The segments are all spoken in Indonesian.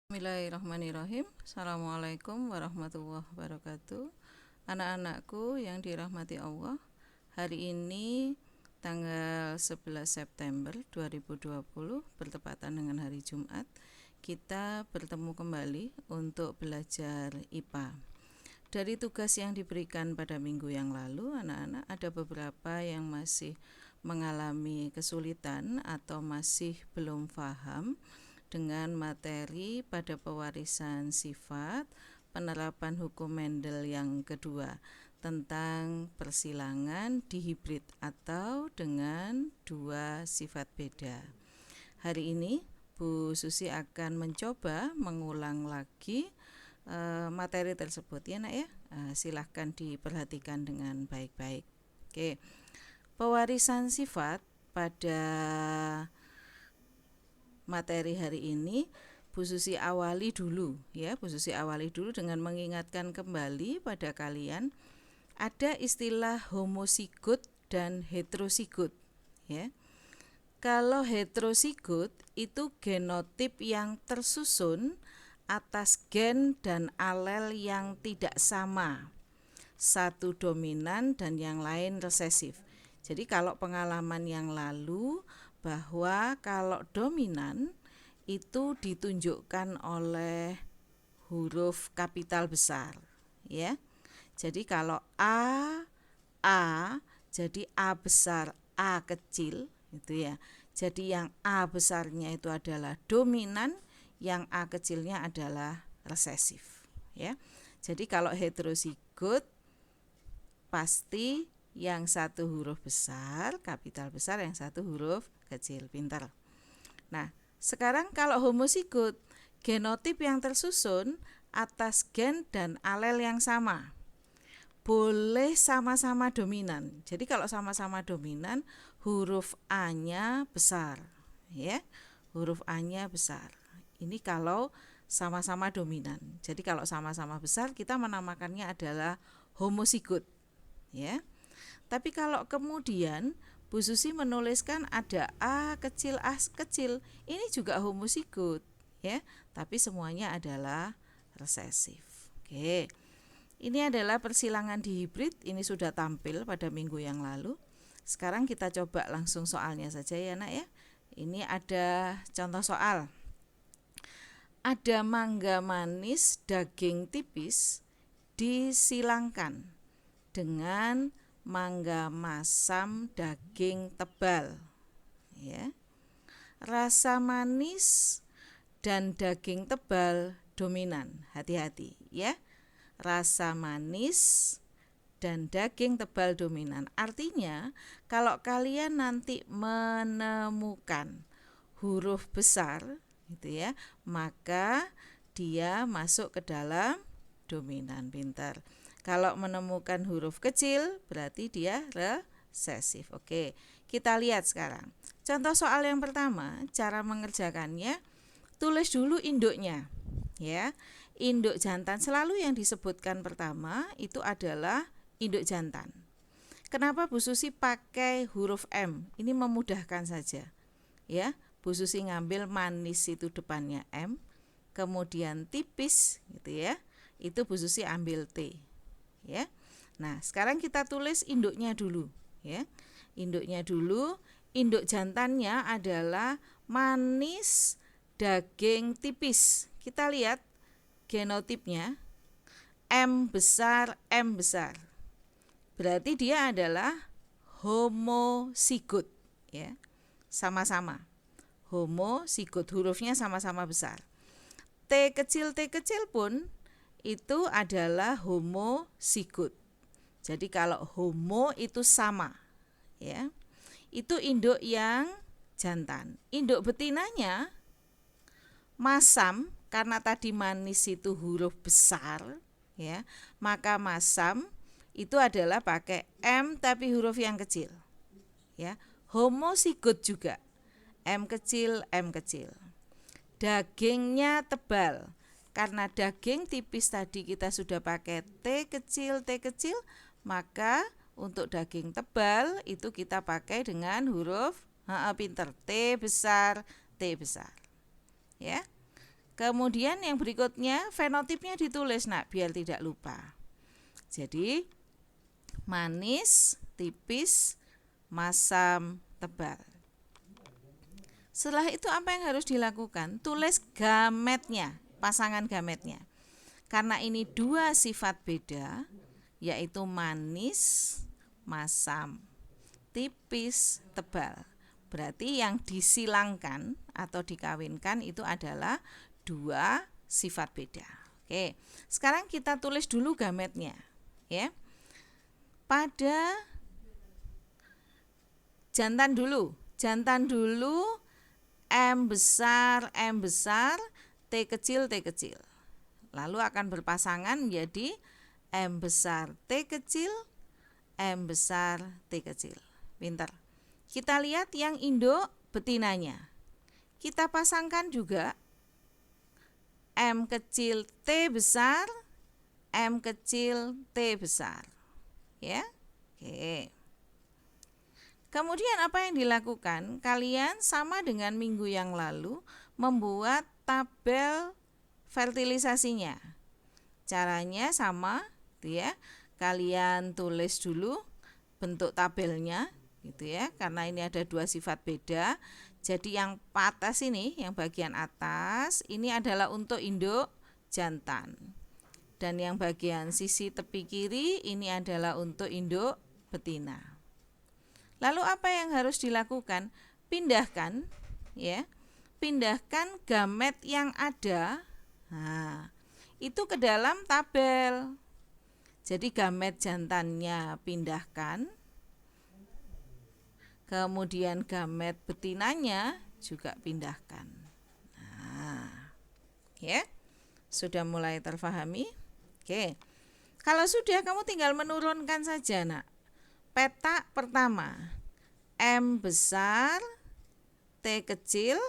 Bismillahirrahmanirrahim. Assalamualaikum warahmatullahi wabarakatuh. Anak-anakku yang dirahmati Allah, hari ini tanggal 11 September 2020 bertepatan dengan hari Jumat, kita bertemu kembali untuk belajar IPA. Dari tugas yang diberikan pada minggu yang lalu, anak-anak ada beberapa yang masih mengalami kesulitan atau masih belum paham dengan materi pada pewarisan sifat, penerapan hukum Mendel yang kedua tentang persilangan dihibrid atau dengan dua sifat beda. Hari ini Bu Susi akan mencoba mengulang lagi materi tersebut ya nak ya. Silahkan diperhatikan dengan baik-baik. Oke. Pewarisan sifat pada materi hari ini Bu Susi awali dulu dengan mengingatkan kembali pada kalian ada istilah homosigot dan heterosigot ya. Kalau heterosigot itu genotip yang tersusun atas gen dan alel yang tidak sama, satu dominan dan yang lain resesif. Jadi kalau pengalaman yang lalu bahwa kalau dominan itu ditunjukkan oleh huruf kapital besar ya. Jadi kalau A jadi A besar, A kecil itu ya. Jadi yang A besarnya itu adalah dominan, yang A kecilnya adalah resesif ya. Jadi kalau heterosigot pasti yang satu huruf besar, kapital besar, yang satu huruf kecil. Pintar. Nah, sekarang kalau homosigot, genotip yang tersusun atas gen dan alel yang sama. Boleh sama-sama dominan. Jadi kalau sama-sama dominan, huruf A-nya besar, ya. Huruf A-nya besar. Ini kalau sama-sama dominan. Jadi kalau sama-sama besar, kita menamakannya adalah homosigot, ya. Tapi kalau kemudian Bu Susi menuliskan ada A kecil, ini juga homosigot ya, tapi semuanya adalah resesif. Oke. Ini adalah persilangan dihibrid, ini sudah tampil pada minggu yang lalu. Sekarang kita coba langsung soalnya saja ya nak ya. Ini ada contoh soal. Ada mangga manis daging tipis disilangkan dengan mangga masam daging tebal ya. Rasa manis dan daging tebal dominan. Hati-hati ya. Rasa manis dan daging tebal dominan. Artinya kalau kalian nanti menemukan huruf besar gitu ya, maka dia masuk ke dalam dominan. Pintar. Kalau menemukan huruf kecil berarti dia resesif. Oke, kita lihat sekarang. Contoh soal yang pertama, cara mengerjakannya, tulis dulu induknya. Ya. Induk jantan selalu yang disebutkan pertama itu adalah induk jantan. Kenapa Bu Susi pakai huruf M? Ini memudahkan saja. Ya, Bu Susi ngambil manis itu depannya M, kemudian tipis gitu ya. Itu Bu Susi ambil T. Ya. Nah, sekarang kita tulis induknya dulu ya. Induknya dulu, induk jantannya adalah manis daging tipis. Kita lihat genotipnya M besar. Berarti dia adalah homosigot ya. Sama-sama. Homosigot, hurufnya sama-sama besar. T kecil pun itu adalah homosigot. Jadi kalau homo itu sama ya. Itu induk yang jantan. Induk betinanya masam, karena tadi manis itu huruf besar ya, maka masam itu adalah pakai M tapi huruf yang kecil ya. Homosigot juga M kecil. Dagingnya tebal, karena daging tipis tadi kita sudah pakai T kecil, maka untuk daging tebal itu kita pakai dengan huruf pinter, T besar ya. Kemudian yang berikutnya fenotipnya ditulis nak biar tidak lupa. Jadi manis, tipis, masam, tebal. Setelah itu apa yang harus dilakukan? Tulis gametnya, pasangan gametnya. Karena ini dua sifat beda, yaitu manis, masam, tipis, tebal. Berarti yang disilangkan atau dikawinkan itu adalah dua sifat beda. Oke, sekarang kita tulis dulu gametnya, ya. Pada jantan dulu M besar, T kecil, T kecil. Lalu akan berpasangan menjadi M besar, T kecil, M besar, T kecil. Pintar. Kita lihat yang induk betinanya. Kita pasangkan juga M kecil, T besar, M kecil, T besar. Ya. Oke. Kemudian apa yang dilakukan? Kalian sama dengan minggu yang lalu membuat tabel fertilisasinya. Caranya sama, gitu ya. Kalian tulis dulu bentuk tabelnya, gitu ya. Karena ini ada dua sifat beda. Jadi yang atas ini, yang bagian atas ini adalah untuk induk jantan. Dan yang bagian sisi tepi kiri ini adalah untuk induk betina. Lalu apa yang harus dilakukan? Pindahkan, ya. Pindahkan gamet yang ada. Nah, itu ke dalam tabel. Jadi gamet jantannya pindahkan. Kemudian gamet betinanya juga pindahkan. Nah, ya. Sudah mulai terfahami? Oke. Kalau sudah, kamu tinggal menurunkan saja, nak. Peta pertama, M besar, T kecil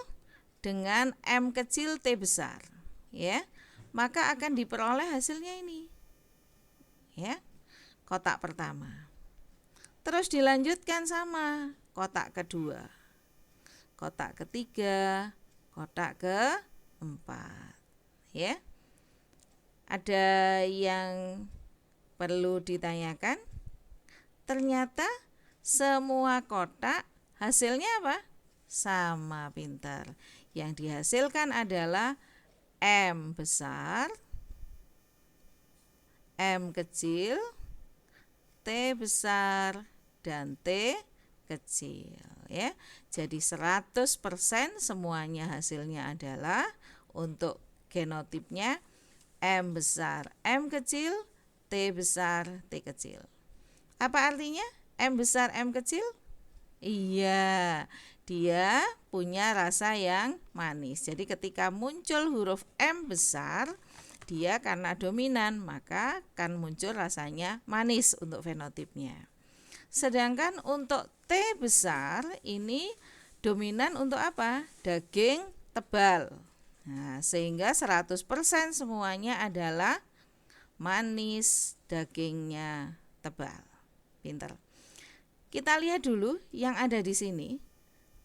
dengan M kecil, T besar, ya. Maka akan diperoleh hasilnya ini. Ya. Kotak pertama. Terus dilanjutkan sama kotak kedua, kotak ketiga, kotak keempat, ya. Ada yang perlu ditanyakan? Ternyata semua kotak hasilnya apa? Sama, pintar. Yang dihasilkan adalah M besar, M kecil, T besar, dan T kecil, ya. Jadi 100% semuanya hasilnya adalah untuk genotipnya M besar, M kecil, T besar, T kecil. Apa artinya M besar, M kecil? Iya, dia punya rasa yang manis. Jadi ketika muncul huruf M besar, dia karena dominan, maka akan muncul rasanya manis untuk fenotipnya. Sedangkan untuk T besar ini dominan untuk apa? Daging tebal. Nah, sehingga 100% semuanya adalah manis, dagingnya tebal. Pintar. Kita lihat dulu yang ada di sini.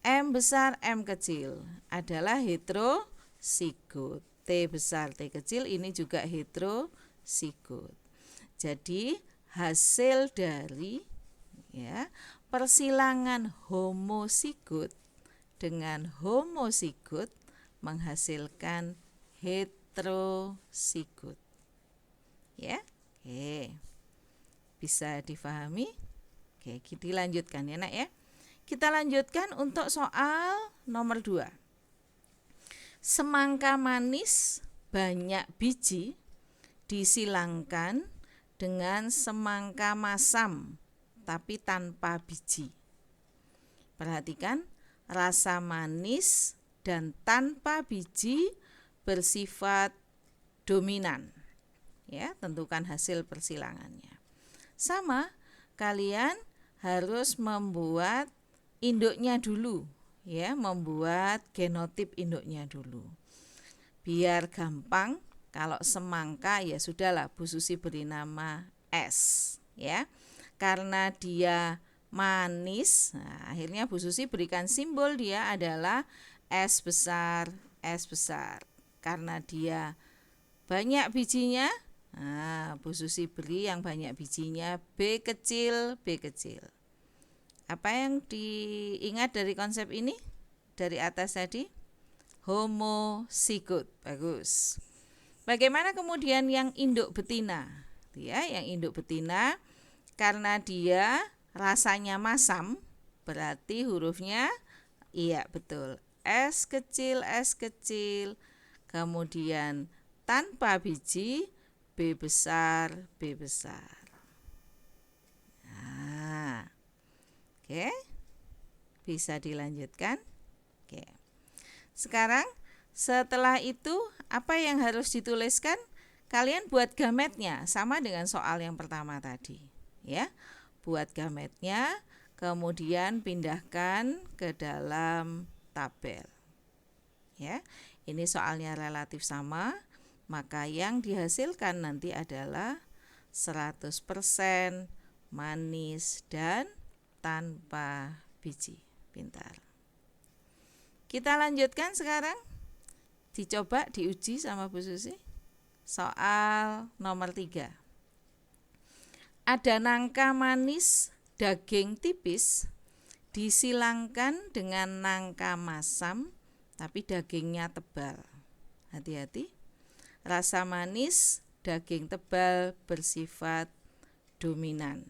M besar, M kecil adalah heterozigot. T besar, T kecil ini juga heterozigot. Jadi hasil dari, ya, persilangan homozigot dengan homozigot menghasilkan heterozigot. Ya, oke. Bisa difahami? Oke, kita lanjutkan ya, nak, ya. Kita lanjutkan untuk soal nomor 2. Semangka manis banyak biji disilangkan dengan semangka masam tapi tanpa biji. Perhatikan, rasa manis dan tanpa biji bersifat dominan. Ya, tentukan hasil persilangannya. Sama, kalian harus membuat induknya dulu, ya, membuat genotip induknya dulu. Biar gampang, kalau semangka ya sudahlah Bu Susi beri nama S, ya. Karena dia manis, nah, akhirnya Bu Susi berikan simbol dia adalah S besar, S besar. karena dia banyak bijinya. Nah, Bu Susi beri yang banyak bijinya B kecil, B kecil. Apa yang diingat dari konsep ini? Dari atas tadi? Homozigot. Bagus. Bagaimana kemudian yang induk betina? Ya, yang induk betina karena dia rasanya masam, berarti hurufnya iya betul. S kecil, kemudian tanpa biji, B besar, B besar. Nah, oke, bisa dilanjutkan. Oke. Sekarang setelah itu apa yang harus dituliskan? Kalian buat gametnya sama dengan soal yang pertama tadi, ya. Buat gametnya, kemudian pindahkan ke dalam tabel. Ya. Ini soalnya relatif sama, maka yang dihasilkan nanti adalah 100% manis dan tanpa biji. Pintar. Kita lanjutkan sekarang. Dicoba diuji sama Bu Susi. Soal nomor 3. Ada nangka manis daging tipis disilangkan dengan nangka masam tapi dagingnya tebal. Hati-hati. Rasa manis daging tebal bersifat dominan.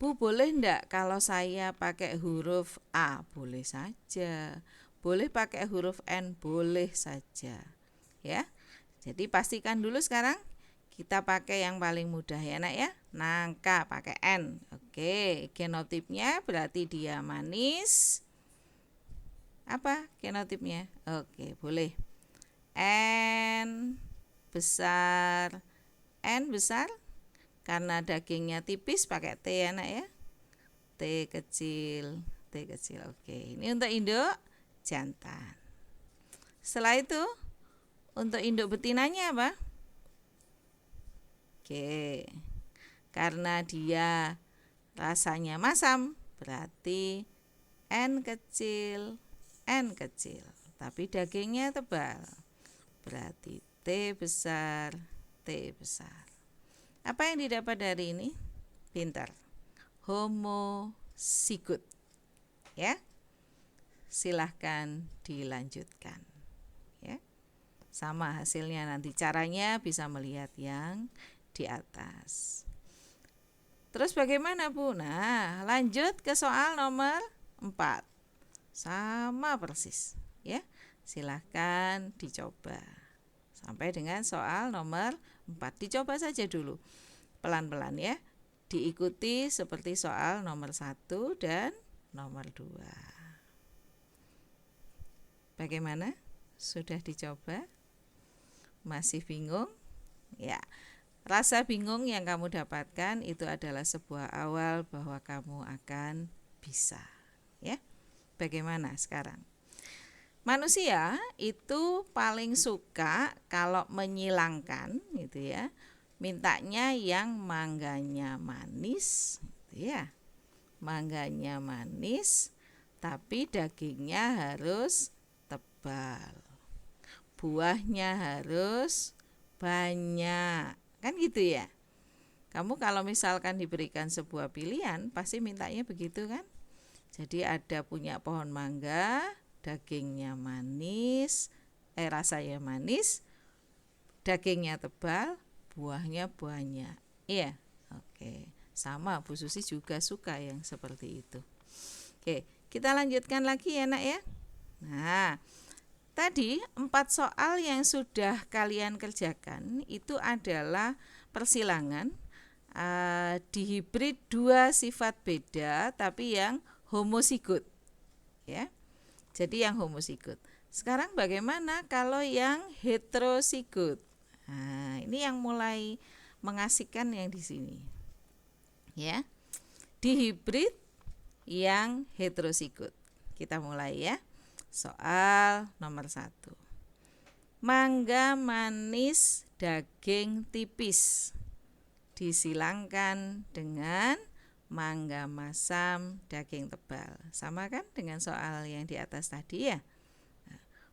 Bu, boleh enggak kalau saya pakai huruf A? Boleh saja. Boleh pakai huruf N? Boleh saja. Ya. Jadi pastikan dulu sekarang kita pakai yang paling mudah ya nak ya. Nangka pakai N. Oke, genotipnya berarti dia manis. Apa genotipnya? Oke, boleh. N besar. N besar karena dagingnya tipis pakai T ya nak ya. T kecil, T kecil. Oke, ini untuk induk jantan. Setelah itu untuk induk betinanya apa? Oke. Karena dia rasanya masam, berarti N kecil, N kecil. Tapi dagingnya tebal. Berarti T besar, T besar. Apa yang didapat dari ini? Pintar. Homozigot. Ya. Silahkan dilanjutkan. Ya. Sama hasilnya nanti, caranya bisa melihat yang di atas. Terus bagaimana Bu? Nah, lanjut ke soal nomor 4. Sama persis, ya. Silahkan dicoba. Sampai dengan soal nomor 4. Dicoba saja dulu. Pelan-pelan ya. Diikuti seperti soal nomor 1 dan nomor 2. Bagaimana? Sudah dicoba? Masih bingung? Ya, rasa bingung yang kamu dapatkan itu adalah sebuah awal bahwa kamu akan bisa. Ya, bagaimana sekarang? Manusia itu paling suka kalau menyilangkan, gitu ya. Mintanya yang mangganya manis, gitu ya. Mangganya manis, tapi dagingnya harus tebal. Buahnya harus banyak. Kan gitu ya. Kamu kalau misalkan diberikan sebuah pilihan, pasti mintanya begitu kan? Jadi ada punya pohon mangga, dagingnya manis, rasanya manis, dagingnya tebal, buahnya banyak. Iya. Oke. Sama Bu Susi juga suka yang seperti itu. Oke, kita lanjutkan lagi ya nak ya. Nah, tadi 4 soal yang sudah kalian kerjakan itu adalah persilangan dihibrid 2 sifat beda tapi yang homozigot. Ya. Jadi yang homozigot. Sekarang bagaimana kalau yang heterozigot? Nah, ini yang mulai mengasihkan yang di sini. Ya. Dihibrid yang heterozigot. Kita mulai ya. Soal nomor 1. Mangga manis daging tipis disilangkan dengan mangga masam daging tebal. Sama kan dengan soal yang di atas tadi ya?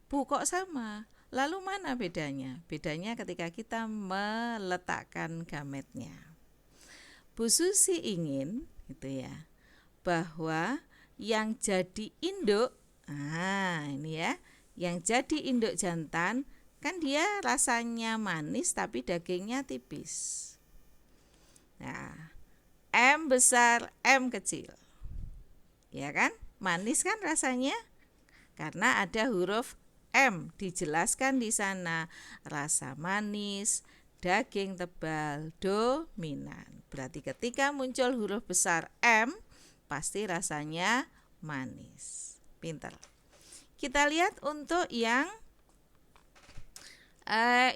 Bu, kok sama? Lalu mana bedanya? Bedanya ketika kita meletakkan gametnya. Bu Susi ingin gitu ya, bahwa yang jadi induk, ini ya, yang jadi induk jantan kan dia rasanya manis tapi dagingnya tipis. Nah, M besar, M kecil. Ya kan? Manis kan rasanya? Karena ada huruf M dijelaskan di sana, rasa manis, daging tebal, dominan. Berarti ketika muncul huruf besar M, pasti rasanya manis. Pinter. Kita lihat untuk yang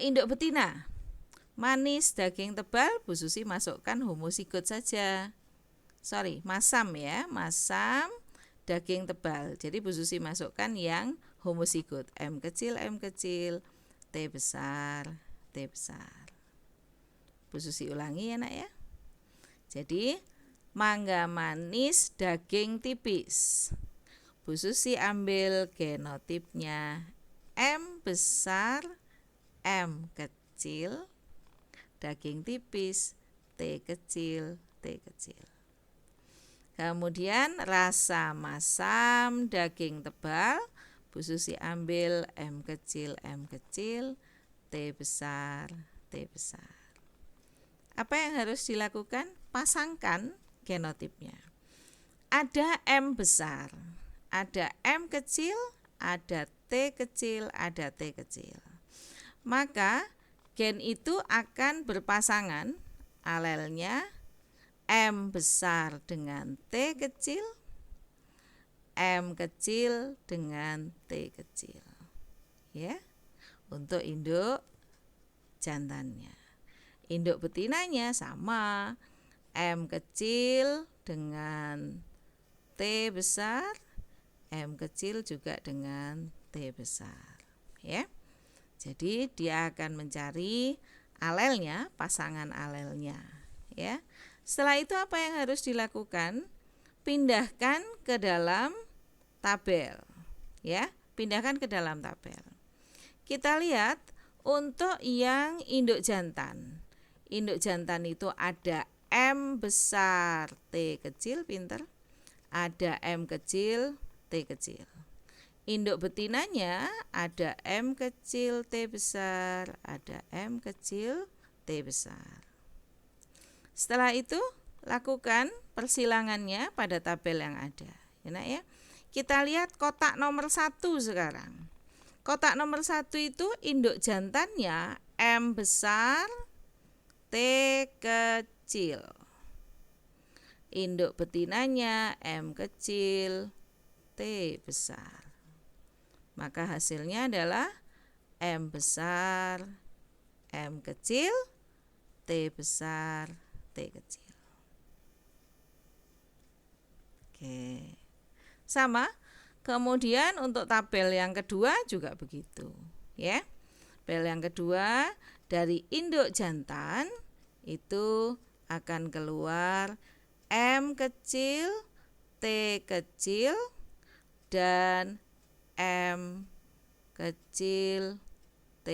induk betina. Manis, daging tebal, Bu Susi masukkan homosigot saja. Masam ya, masam, daging tebal. Jadi Bu Susi masukkan yang homosigot, M kecil, T besar, T besar. Bu Susi ulangi ya nak ya. Jadi mangga manis, daging tipis. Bu Susi ambil genotipnya M besar, M kecil, daging tipis, T kecil, T kecil. Kemudian rasa masam, daging tebal, Bu Susi ambil M kecil, T besar, T besar. Apa yang harus dilakukan? Pasangkan genotipnya. Ada M besar, ada M kecil, ada T kecil, ada T kecil. Maka gen itu akan berpasangan, alelnya M besar dengan T kecil, M kecil dengan T kecil. Ya. Untuk induk jantannya. Induk betinanya sama, M kecil dengan T besar, M kecil juga dengan T besar. Ya. Jadi dia akan mencari alelnya, pasangan alelnya, ya. Setelah itu apa yang harus dilakukan? Pindahkan ke dalam tabel, ya. Pindahkan ke dalam tabel. Kita lihat untuk yang induk jantan. Induk jantan itu ada M besar, T kecil, pinter. Ada M kecil, T kecil. Induk betinanya ada M kecil, T besar, ada M kecil, T besar. Setelah itu lakukan persilangannya pada tabel yang ada. Ya. Kita lihat kotak nomor 1 sekarang. Kotak nomor 1 itu induk jantannya M besar, T kecil. Induk betinanya M kecil, T besar. Maka hasilnya adalah M besar, M kecil, T besar, T kecil. Oke. Sama. Kemudian untuk tabel yang kedua juga begitu, ya. Tabel yang kedua dari induk jantan itu akan keluar M kecil, T kecil, dan M kecil, T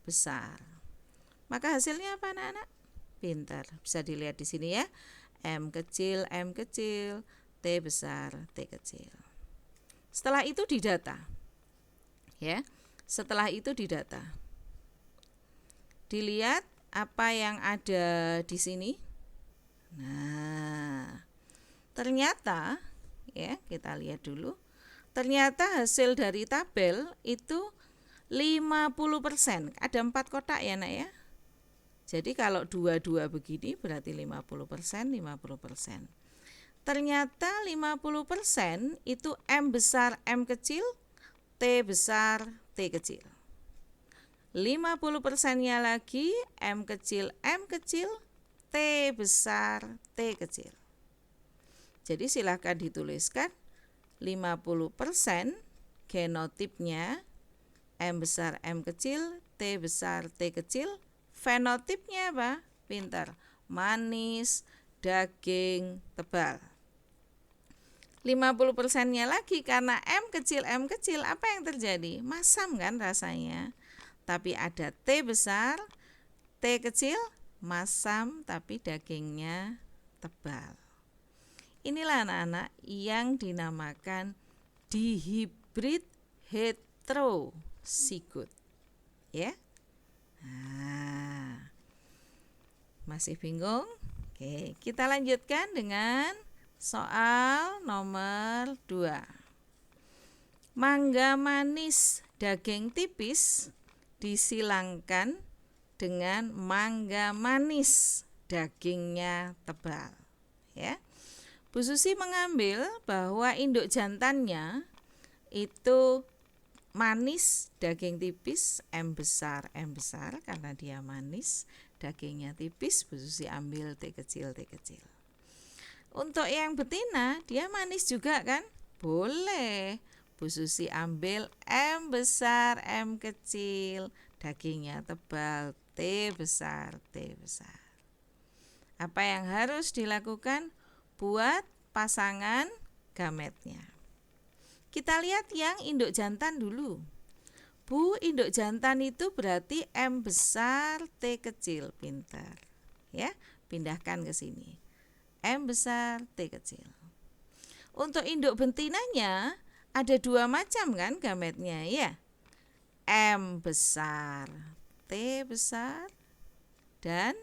besar. Maka hasilnya apa anak-anak? Pintar. Bisa dilihat di sini ya. M kecil, T besar, T kecil. Setelah itu didata. Ya. Setelah itu didata. Dilihat apa yang ada di sini. Nah, ternyata ya, kita lihat dulu. Ternyata hasil dari tabel itu 50%. Ada 4 kotak ya nak ya. Jadi kalau 2-2 begini berarti 50%, 50%. Ternyata 50% itu M besar, M kecil, T besar, T kecil. 50%-nya lagi M kecil, T besar, T kecil. Jadi silakan dituliskan 50% genotipnya M besar, M kecil, T besar, T kecil. Fenotipnya apa? Pintar. Manis, daging tebal. 50%-nya lagi karena M kecil, apa yang terjadi? Masam kan rasanya. Tapi ada T besar, T kecil, masam tapi dagingnya tebal. Inilah anak-anak yang dinamakan dihibrid heterozigot. Ya. Nah, masih bingung? Oke, kita lanjutkan dengan soal nomor 2. Mangga manis daging tipis disilangkan dengan mangga manis dagingnya tebal. Ya. Bu Susi mengambil bahwa induk jantannya itu manis daging tipis M besar karena dia manis, dagingnya tipis, Bu Susi ambil T kecil. Untuk yang betina dia manis juga kan? Boleh. Bu Susi ambil M besar, M kecil, dagingnya tebal, T besar. Apa yang harus dilakukan buat pasangan gametnya? Kita lihat yang induk jantan dulu. Bu, induk jantan itu berarti M besar, T kecil, pintar. Ya, pindahkan ke sini. M besar, T kecil. Untuk induk betinanya ada 2 macam kan gametnya ya. M besar, T besar, dan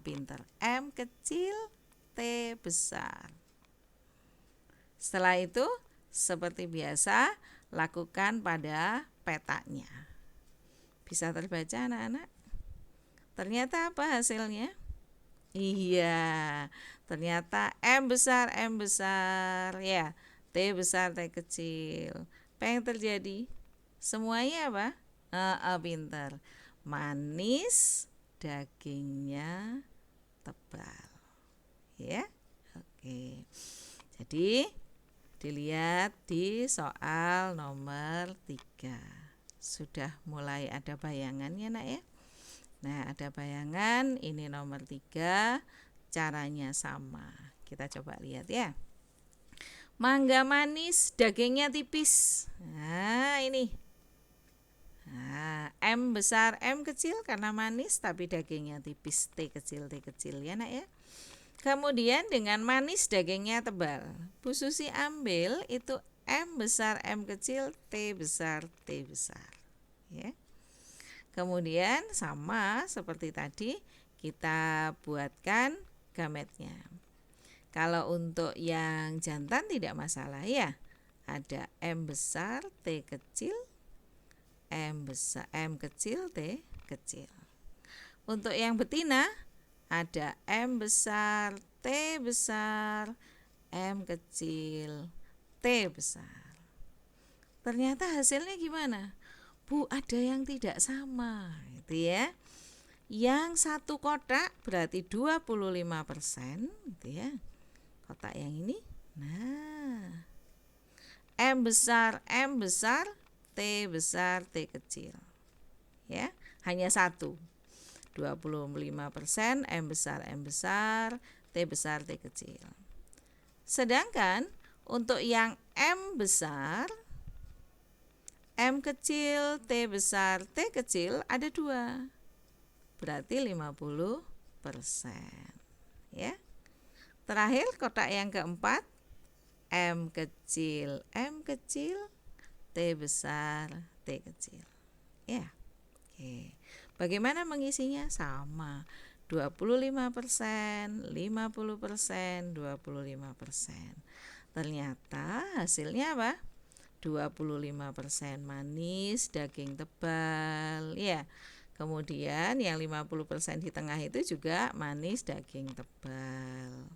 pintar. M kecil, T besar. Setelah itu seperti biasa lakukan pada petanya. Bisa terbaca anak-anak? Ternyata apa hasilnya? Iya, ternyata M besar ya, T besar T kecil. Apa yang terjadi? Semuanya apa? Pintar. Manis, dagingnya tebal. Ya. Oke. Jadi dilihat di soal nomor 3. Sudah mulai ada bayangannya nak ya. Nah, ada bayangan, ini nomor 3, caranya sama. Kita coba lihat ya. Mangga manis, dagingnya tipis. Nah, ini. Nah, M besar, M kecil karena manis tapi dagingnya tipis, T kecil ya nak ya. Kemudian dengan manis dagingnya tebal. Bu Susi ambil itu M besar, M kecil, T besar. Ya. Kemudian sama seperti tadi kita buatkan gametnya. Kalau untuk yang jantan tidak masalah ya. Ada M besar, T kecil, M kecil, T kecil. Untuk yang betina ada M besar, T besar, M kecil, T besar. Ternyata hasilnya gimana? Bu, ada yang tidak sama, gitu ya. Yang satu kotak berarti 25%, gitu ya. Kotak yang ini. Nah, M besar, T besar, T kecil. Ya, hanya satu. 25% M besar, T besar, T kecil. Sedangkan untuk yang M besar, M kecil, T besar, T kecil ada 2. Berarti 50%. Ya. Terakhir kotak yang keempat, M kecil, T besar, T kecil. Ya. Oke. Bagaimana mengisinya? Sama. 25%, 50%, 25%. Ternyata hasilnya apa? 25% manis, daging tebal, ya. Kemudian yang 50% di tengah itu juga manis, daging tebal.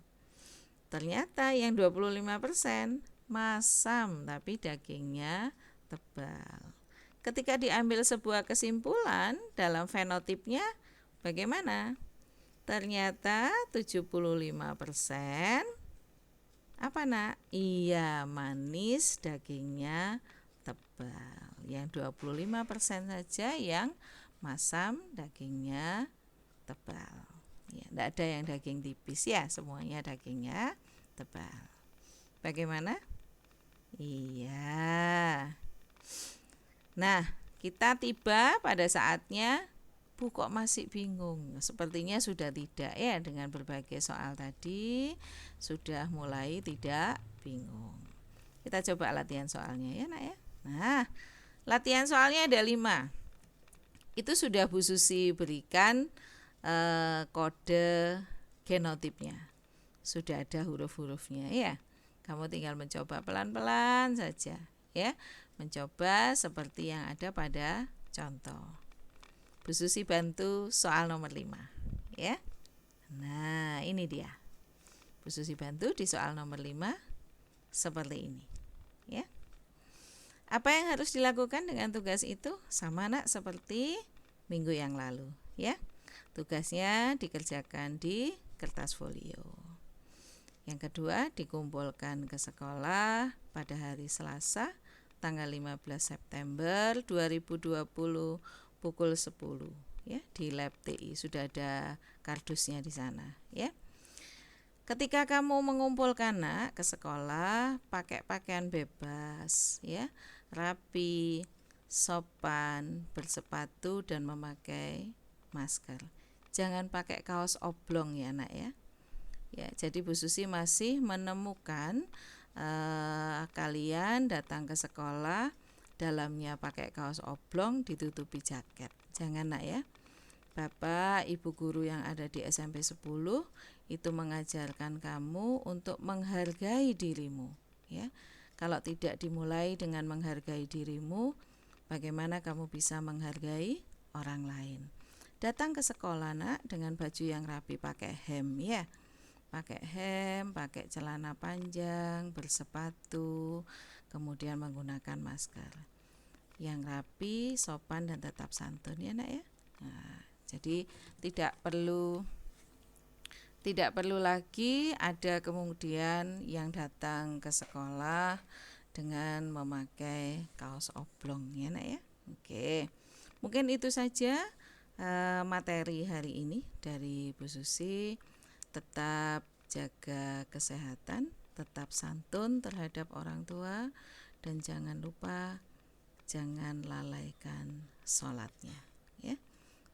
Ternyata yang 25% masam tapi dagingnya tebal. Ketika diambil sebuah kesimpulan dalam fenotipnya bagaimana? Ternyata 75% apa nak? Iya, manis, dagingnya tebal. Yang 25% saja yang masam, dagingnya tebal. Ya, tidak ada yang daging tipis ya, semuanya dagingnya tebal. Bagaimana? Iya. Nah, kita tiba pada saatnya. Bu, kok masih bingung? Sepertinya sudah tidak ya, dengan berbagai soal tadi sudah mulai tidak bingung. Kita coba latihan soalnya ya nak ya. Nah, latihan soalnya ada 5. Itu sudah Bu Susi berikan kode genotipnya. Sudah ada huruf-hurufnya ya. Kamu tinggal mencoba pelan-pelan saja ya. Mencoba seperti yang ada pada contoh. Bu Susi bantu soal nomor 5 ya. Nah, ini dia. Bu Susi bantu di soal nomor 5 seperti ini ya. Apa yang harus dilakukan dengan tugas itu? Sama nak seperti minggu yang lalu ya. Tugasnya dikerjakan di kertas folio. Yang kedua, dikumpulkan ke sekolah pada hari Selasa tanggal 15 September 2020 pukul 10 ya, di lab TI. Sudah ada kardusnya di sana ya. Ketika kamu mengumpulkan nak ke sekolah, pakai pakaian bebas ya, rapi, sopan, bersepatu dan memakai masker. Jangan pakai kaos oblong ya nak ya. Ya, jadi Bu Susi masih menemukan kalian datang ke sekolah dalamnya pakai kaos oblong ditutupi jaket. Jangan nak ya. Bapak, Ibu guru yang ada di SMP 10 itu mengajarkan kamu untuk menghargai dirimu ya. Kalau tidak dimulai dengan menghargai dirimu, bagaimana kamu bisa menghargai orang lain? Datang ke sekolah nak dengan baju yang rapi, pakai hem ya. Pakai hem, pakai celana panjang, bersepatu, kemudian menggunakan masker. Yang rapi, sopan dan tetap santun ya nak ya. Nah, jadi tidak perlu lagi ada kemudian yang datang ke sekolah dengan memakai kaos oblong ya nak ya. Oke. Mungkin itu saja materi hari ini dari Bu Susi. Tetap jaga kesehatan, tetap santun terhadap orang tua, dan jangan lupa jangan lalaikan sholatnya ya.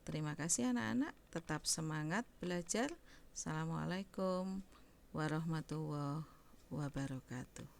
Terima kasih anak-anak, tetap semangat belajar. Assalamualaikum warahmatullahi wabarakatuh.